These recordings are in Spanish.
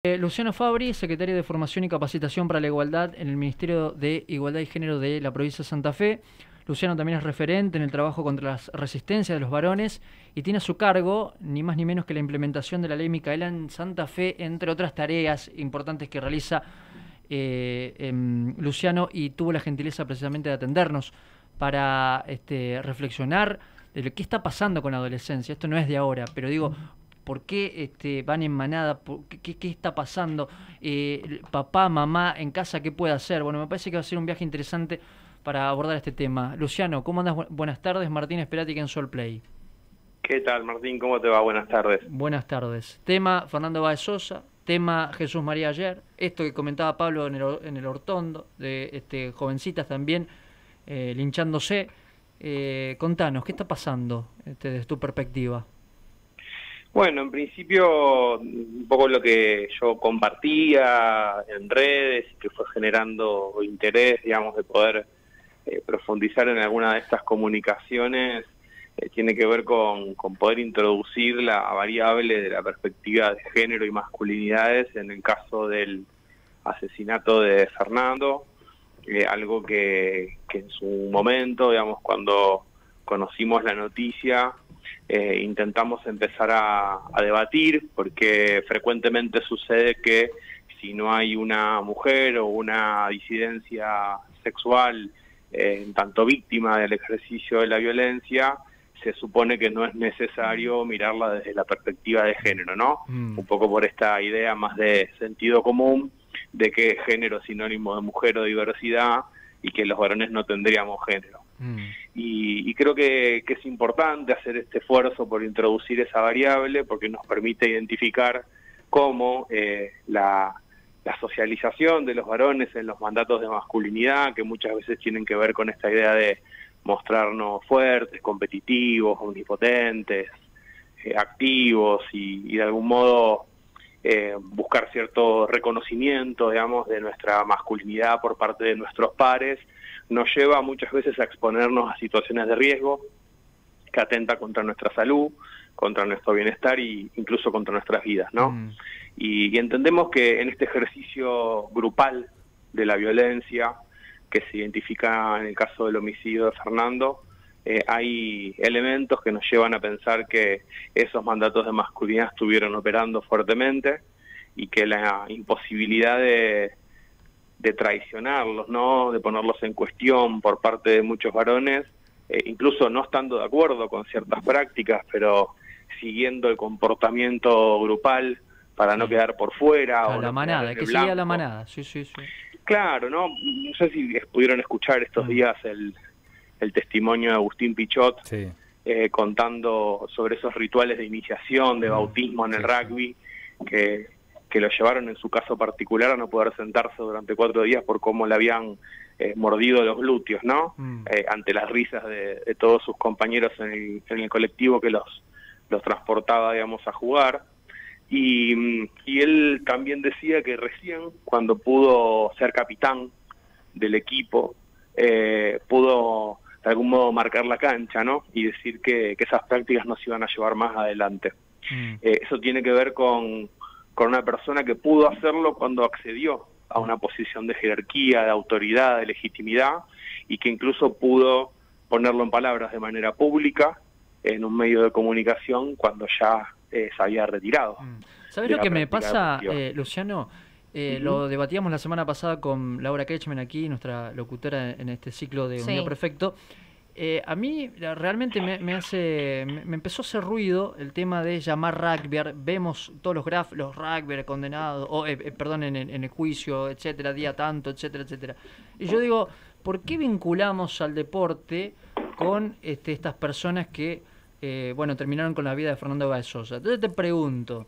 Luciano Fabri, secretario de Formación y Capacitación para la Igualdad en el Ministerio de Igualdad y Género de la provincia de Santa Fe. Luciano también es referente en el trabajo contra las resistencias de los varones y tiene a su cargo ni más ni menos que la implementación de la ley Micaela en Santa Fe, entre otras tareas importantes que realiza Luciano, y tuvo la gentileza precisamente de atendernos para reflexionar de lo que está pasando con la adolescencia. Esto no es de ahora, pero digo, ¿por qué van en manada? ¿Qué está pasando? Papá, mamá, en casa, ¿qué puede hacer? Bueno, me parece que va a ser un viaje interesante para abordar este tema. Luciano, ¿cómo andas? Buenas tardes. Martín Esperatic en Solplay. ¿Qué tal, Martín? ¿Cómo te va? Buenas tardes. Buenas tardes. Tema Fernando Báez Sosa, tema Jesús María ayer, esto que comentaba Pablo en el Hortondo, de jovencitas también linchándose. Contanos, ¿qué está pasando desde tu perspectiva? Bueno, en principio, un poco lo que yo compartía en redes, que fue generando interés, digamos, de poder profundizar en alguna de estas comunicaciones, tiene que ver con poder introducir la variable de la perspectiva de género y masculinidades en el caso del asesinato de Fernando, algo que en su momento, digamos, cuando conocimos la noticia, intentamos empezar a debatir, porque frecuentemente sucede que si no hay una mujer o una disidencia sexual tanto víctima del ejercicio de la violencia, se supone que no es necesario mirarla desde la perspectiva de género, ¿no? Un poco por esta idea más de sentido común, de que género es sinónimo de mujer o diversidad y que los varones no tendríamos género. Y creo que es importante hacer este esfuerzo por introducir esa variable, porque nos permite identificar cómo la socialización de los varones en los mandatos de masculinidad, que muchas veces tienen que ver con esta idea de mostrarnos fuertes, competitivos, omnipotentes, activos y de algún modo buscar cierto reconocimiento, digamos, de nuestra masculinidad por parte de nuestros pares, nos lleva muchas veces a exponernos a situaciones de riesgo que atentan contra nuestra salud, contra nuestro bienestar e incluso contra nuestras vidas, ¿no? Y entendemos que en este ejercicio grupal de la violencia que se identifica en el caso del homicidio de Fernando, hay elementos que nos llevan a pensar que esos mandatos de masculinidad estuvieron operando fuertemente y que la imposibilidad de traicionarlos, ¿no?, de ponerlos en cuestión por parte de muchos varones, incluso no estando de acuerdo con ciertas prácticas, pero siguiendo el comportamiento grupal para no quedar por fuera. O la manada, que siga la manada, sí. Claro, no sé si pudieron escuchar estos días el testimonio de Agustín Pichot, contando sobre esos rituales de iniciación, de bautismo en el rugby, que lo llevaron en su caso particular a no poder sentarse durante 4 días por cómo le habían mordido los glúteos, ¿no? Ante las risas de todos sus compañeros en el colectivo que los transportaba, digamos, a jugar. Y él también decía que recién, cuando pudo ser capitán del equipo, pudo de algún modo marcar la cancha, ¿no?, y decir que esas prácticas no se iban a llevar más adelante. Eso tiene que ver con una persona que pudo hacerlo cuando accedió a una posición de jerarquía, de autoridad, de legitimidad, y que incluso pudo ponerlo en palabras de manera pública en un medio de comunicación cuando ya se había retirado. ¿Sabes lo que me pasa, Luciano? Lo debatíamos la semana pasada con Laura Ketchman aquí, nuestra locutora en este ciclo de Unión Perfecto. A mí realmente me empezó a hacer ruido el tema de llamar rugby. Vemos todos los rugby condenados, perdón, en el juicio, etcétera, día tanto, etcétera, etcétera. Y yo digo, ¿por qué vinculamos al deporte con estas personas que, bueno, terminaron con la vida de Fernando Báez Sosa? Entonces te pregunto,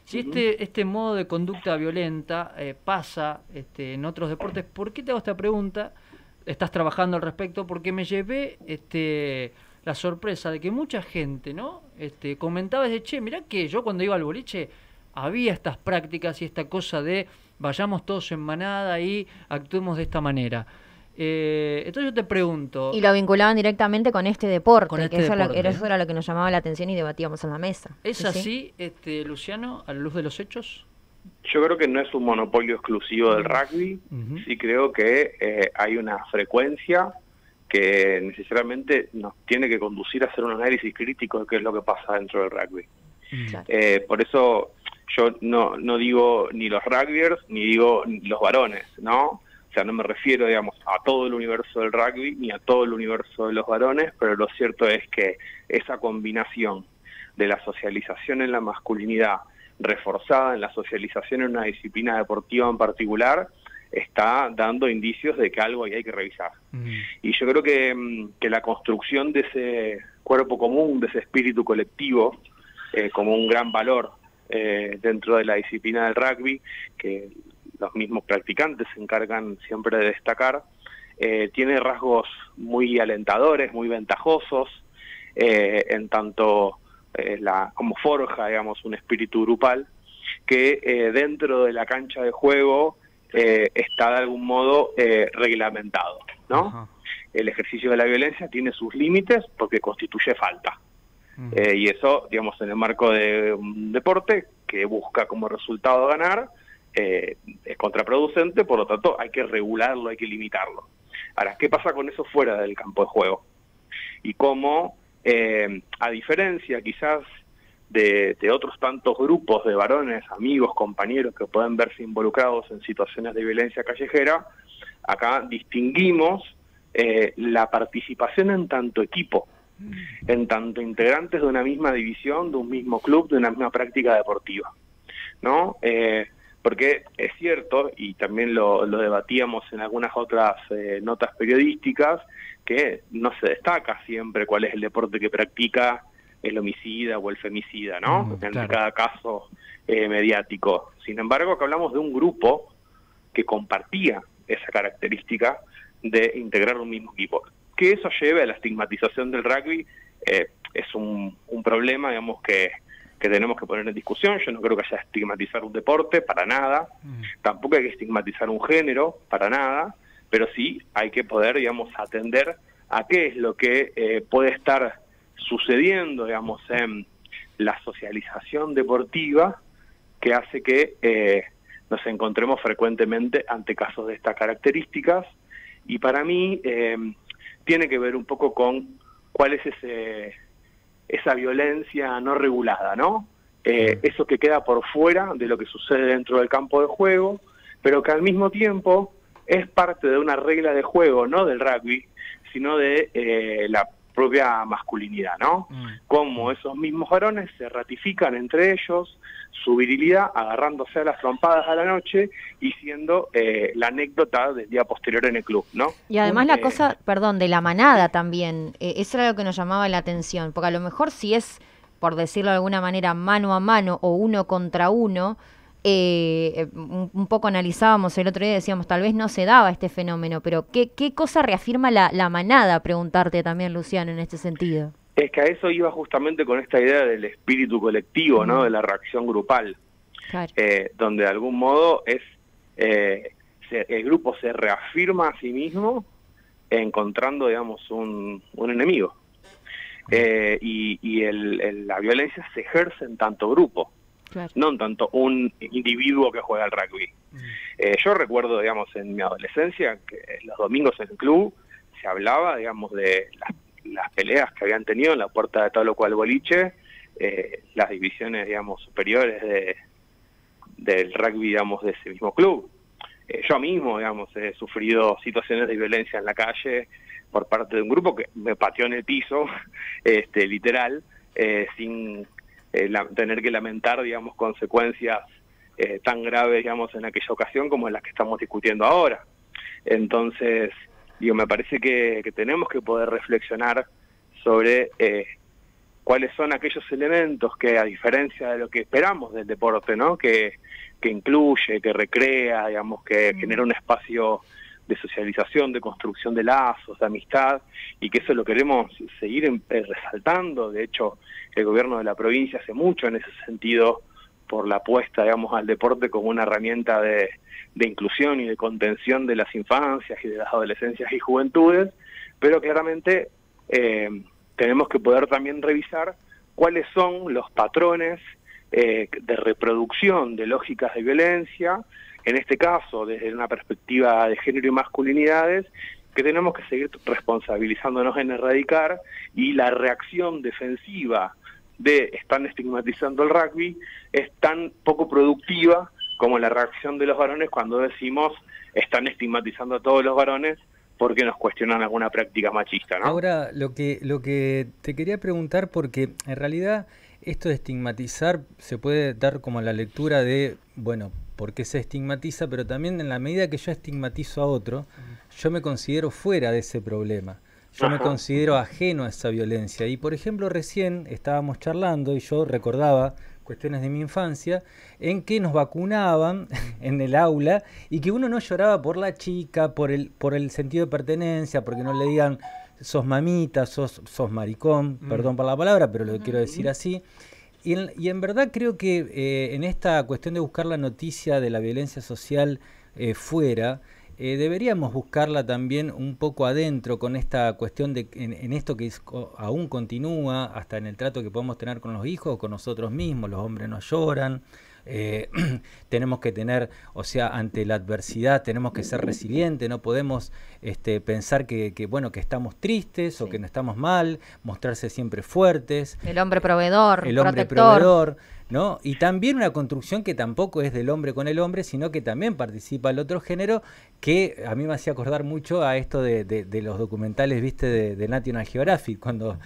si este modo de conducta violenta pasa en otros deportes, ¿por qué te hago esta pregunta? Estás trabajando al respecto, porque me llevé la sorpresa de que mucha gente, ¿no?, comentaba desde, che, mirá que yo cuando iba al boliche había estas prácticas y esta cosa de vayamos todos en manada y actuemos de esta manera. Entonces yo te pregunto... Y lo vinculaban directamente con este deporte, con eso era lo que nos llamaba la atención y debatíamos en la mesa. ¿Es así, Luciano, a la luz de los hechos? Yo creo que no es un monopolio exclusivo del rugby, sí creo que hay una frecuencia que necesariamente nos tiene que conducir a hacer un análisis crítico de qué es lo que pasa dentro del rugby. Por eso yo no digo ni los rugbyers, ni digo los varones, ¿no? O sea, no me refiero, digamos, a todo el universo del rugby, ni a todo el universo de los varones, pero lo cierto es que esa combinación de la socialización en la masculinidad reforzada en la socialización en una disciplina deportiva en particular, está dando indicios de que algo ahí hay que revisar. Y yo creo que la construcción de ese cuerpo común, de ese espíritu colectivo, como un gran valor dentro de la disciplina del rugby, que los mismos practicantes se encargan siempre de destacar, tiene rasgos muy alentadores, muy ventajosos, en tanto como forja, digamos, un espíritu grupal que dentro de la cancha de juego está de algún modo reglamentado, ¿no? El ejercicio de la violencia tiene sus límites porque constituye falta. Y eso, digamos, en el marco de un deporte que busca como resultado ganar, es contraproducente, por lo tanto hay que regularlo, hay que limitarlo. Ahora, ¿qué pasa con eso fuera del campo de juego? Y cómo, a diferencia quizás de otros tantos grupos de varones, amigos, compañeros que pueden verse involucrados en situaciones de violencia callejera, acá distinguimos la participación en tanto equipo, en tanto integrantes de una misma división, de un mismo club, de una misma práctica deportiva, ¿no? Porque es cierto, y también lo debatíamos en algunas otras notas periodísticas, que no se destaca siempre cuál es el deporte que practica el homicida o el femicida, ¿no? En cada caso mediático. Sin embargo, acá hablamos de un grupo que compartía esa característica de integrar un mismo equipo. Que eso lleve a la estigmatización del rugby es un problema, digamos, que tenemos que poner en discusión. Yo no creo que haya que estigmatizar un deporte, para nada. Tampoco hay que estigmatizar un género, para nada. Pero sí hay que poder, digamos, atender a qué es lo que puede estar sucediendo, digamos, en la socialización deportiva que hace que nos encontremos frecuentemente ante casos de estas características. Y para mí tiene que ver un poco con cuál es esa violencia no regulada, ¿no? Eso que queda por fuera de lo que sucede dentro del campo de juego, pero que al mismo tiempo es parte de una regla de juego, no del rugby, sino de la propia masculinidad, ¿no? Cómo esos mismos varones se ratifican entre ellos su virilidad, agarrándose a las trompadas a la noche y siendo la anécdota del día posterior en el club, ¿no? Y además la cosa, perdón, de la manada también, eso era lo que nos llamaba la atención, porque a lo mejor si es, por decirlo de alguna manera, mano a mano o uno contra uno, un poco analizábamos el otro día y decíamos, tal vez no se daba este fenómeno, pero ¿qué cosa reafirma la manada? Preguntarte también, Luciano, en este sentido. Es que a eso iba justamente con esta idea del espíritu colectivo, ¿no? De la reacción grupal, claro. Donde de algún modo el grupo se reafirma a sí mismo encontrando, digamos, un enemigo. Y la violencia se ejerce en tanto grupo. Claro. No en tanto un individuo que juega al rugby. Yo recuerdo, digamos, en mi adolescencia, que los domingos en el club se hablaba, digamos, de las peleas que habían tenido en la puerta de tal o cual boliche, las divisiones, digamos, superiores del rugby, digamos, de ese mismo club. Yo mismo, digamos, he sufrido situaciones de violencia en la calle por parte de un grupo que me pateó en el piso, literal, sin tener que lamentar, digamos, consecuencias tan graves, digamos, en aquella ocasión como en las que estamos discutiendo ahora. Entonces, digo, me parece que tenemos que poder reflexionar sobre cuáles son aquellos elementos que, a diferencia de lo que esperamos del deporte, ¿no? Que incluye, que recrea, digamos, que genera un espacio de socialización, de construcción de lazos, de amistad, y que eso lo queremos seguir resaltando. De hecho, el gobierno de la provincia hace mucho en ese sentido por la apuesta, digamos, al deporte como una herramienta de inclusión y de contención de las infancias y de las adolescencias y juventudes, pero claramente tenemos que poder también revisar cuáles son los patrones de reproducción de lógicas de violencia, en este caso desde una perspectiva de género y masculinidades, que tenemos que seguir responsabilizándonos en erradicar, y la reacción defensiva de están estigmatizando el rugby es tan poco productiva como la reacción de los varones cuando decimos están estigmatizando a todos los varones porque nos cuestionan alguna práctica machista, ¿no? Ahora, lo que te quería preguntar, porque en realidad esto de estigmatizar se puede dar como la lectura de, bueno, por qué se estigmatiza, pero también en la medida que yo estigmatizo a otro, yo me considero fuera de ese problema. Yo me considero ajeno a esa violencia. Y, por ejemplo, recién estábamos charlando y yo recordaba cuestiones de mi infancia en que nos vacunaban en el aula y que uno no lloraba por la chica, por el sentido de pertenencia, porque no le digan sos mamita, sos maricón, perdón por la palabra, pero lo quiero decir así. Y en verdad creo que en esta cuestión de buscar la noticia de la violencia social fuera, deberíamos buscarla también un poco adentro con esta cuestión de en esto que aún continúa, hasta en el trato que podemos tener con los hijos o con nosotros mismos. Los hombres no lloran, tenemos que tener, o sea, ante la adversidad tenemos que ser resilientes, no podemos pensar que estamos tristes o que no estamos mal, mostrarse siempre fuertes. El hombre proveedor, el hombre proveedor, ¿no? Y también una construcción que tampoco es del hombre con el hombre, sino que también participa el otro género, que a mí me hacía acordar mucho a esto de los documentales, ¿viste? de National Geographic, cuando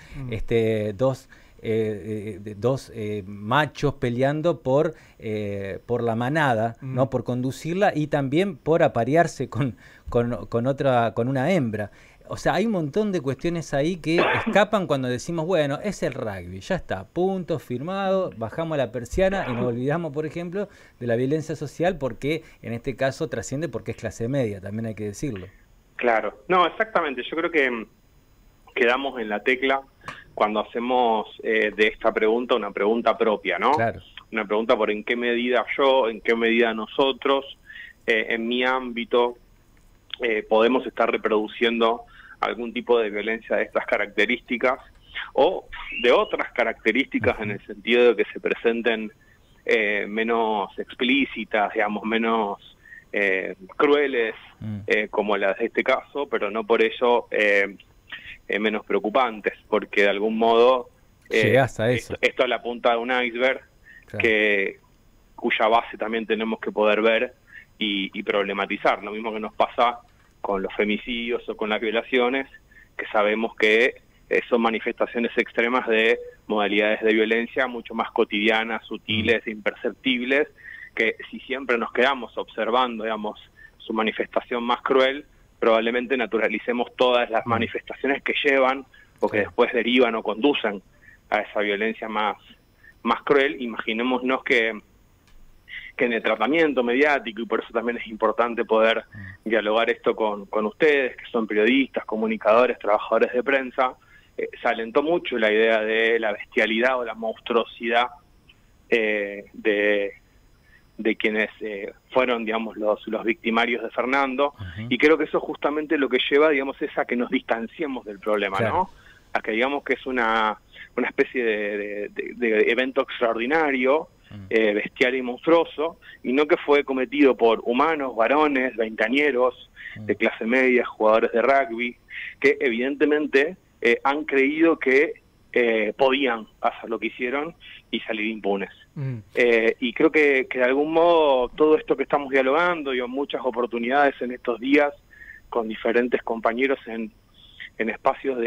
dos machos peleando por la manada, ¿no? Por conducirla y también por aparearse con una hembra. O sea, hay un montón de cuestiones ahí que escapan cuando decimos, bueno, es el rugby, ya está, punto, firmado, bajamos la persiana y nos olvidamos, por ejemplo, de la violencia social, porque en este caso trasciende porque es clase media, también hay que decirlo. Claro, no, exactamente, yo creo que quedamos en la tecla cuando hacemos de esta pregunta una pregunta propia, ¿no? Claro. Una pregunta por en qué medida yo, en qué medida nosotros, en mi ámbito, podemos estar reproduciendo algún tipo de violencia de estas características o de otras características en el sentido de que se presenten menos explícitas, digamos, menos crueles como las de este caso, pero no por ello menos preocupantes, porque de algún modo llegás a eso. Esto es la punta de un iceberg, claro, cuya base también tenemos que poder ver y problematizar. Lo mismo que nos pasa con los femicidios o con las violaciones, que sabemos que son manifestaciones extremas de modalidades de violencia mucho más cotidianas, sutiles, imperceptibles, que si siempre nos quedamos observando, digamos, su manifestación más cruel, probablemente naturalicemos todas las manifestaciones que llevan o que después derivan o conducen a esa violencia más cruel. Imaginémonos que en el tratamiento mediático, y por eso también es importante poder dialogar esto con ustedes, que son periodistas, comunicadores, trabajadores de prensa, se alentó mucho la idea de la bestialidad o la monstruosidad de quienes fueron, digamos, los victimarios de Fernando, y creo que eso es justamente lo que lleva, digamos, es a que nos distanciemos del problema, claro, ¿no? A que digamos que es una especie de evento extraordinario, bestial y monstruoso, y no que fue cometido por humanos, varones, veinteañeros, de clase media, jugadores de rugby, que evidentemente han creído que podían hacer lo que hicieron y salir impunes. Y creo que de algún modo todo esto que estamos dialogando, y muchas oportunidades en estos días con diferentes compañeros en espacios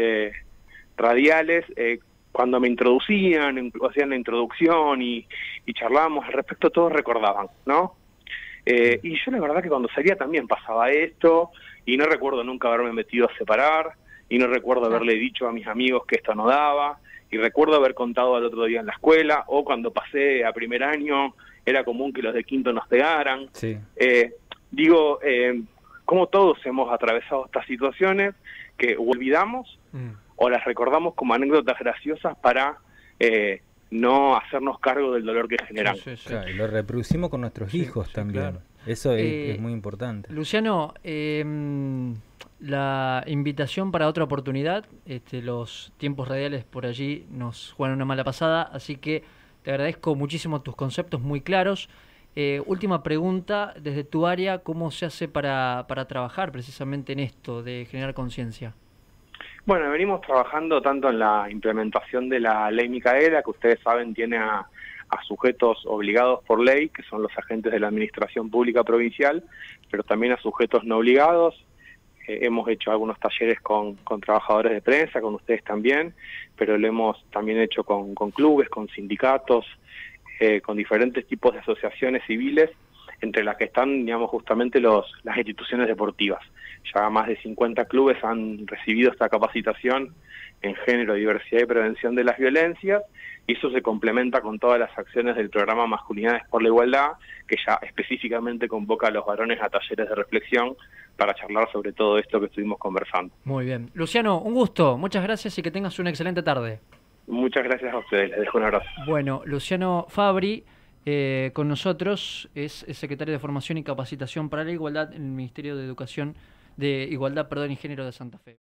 radiales, cuando me introducían, hacían la introducción y charlábamos al respecto, todos recordaban, ¿no? Y yo la verdad que cuando salía también pasaba esto, y no recuerdo nunca haberme metido a separar, y no recuerdo haberle dicho a mis amigos que esto no daba, y recuerdo haber contado al otro día en la escuela, o cuando pasé a primer año, era común que los de quinto nos pegaran. Sí. Como todos hemos atravesado estas situaciones que olvidamos o las recordamos como anécdotas graciosas para no hacernos cargo del dolor que generan. Sí. Claro, y lo reproducimos con nuestros hijos también. Claro. Eso es muy importante. Luciano, la invitación para otra oportunidad, los tiempos radiales por allí nos juegan una mala pasada, así que Te agradezco muchísimo tus conceptos muy claros. Última pregunta, desde tu área, ¿cómo se hace para trabajar precisamente en esto de generar conciencia? Bueno, venimos trabajando tanto en la implementación de la ley Micaela, que ustedes saben tiene a sujetos obligados por ley, que son los agentes de la administración pública provincial, pero también a sujetos no obligados. Hemos hecho algunos talleres con trabajadores de prensa, con ustedes también, pero lo hemos también hecho con clubes, con sindicatos, con diferentes tipos de asociaciones civiles, entre las que están, digamos, justamente las instituciones deportivas. Ya más de 50 clubes han recibido esta capacitación en género, diversidad y prevención de las violencias, y eso se complementa con todas las acciones del programa Masculinidades por la Igualdad, que ya específicamente convoca a los varones a talleres de reflexión para charlar sobre todo esto que estuvimos conversando. Muy bien. Luciano, un gusto, muchas gracias y que tengas una excelente tarde. Muchas gracias a ustedes, les dejo un abrazo. Bueno, Luciano Fabri, con nosotros, es secretario de Formación y Capacitación para la Igualdad en el Ministerio de Igualdad y Género de Santa Fe.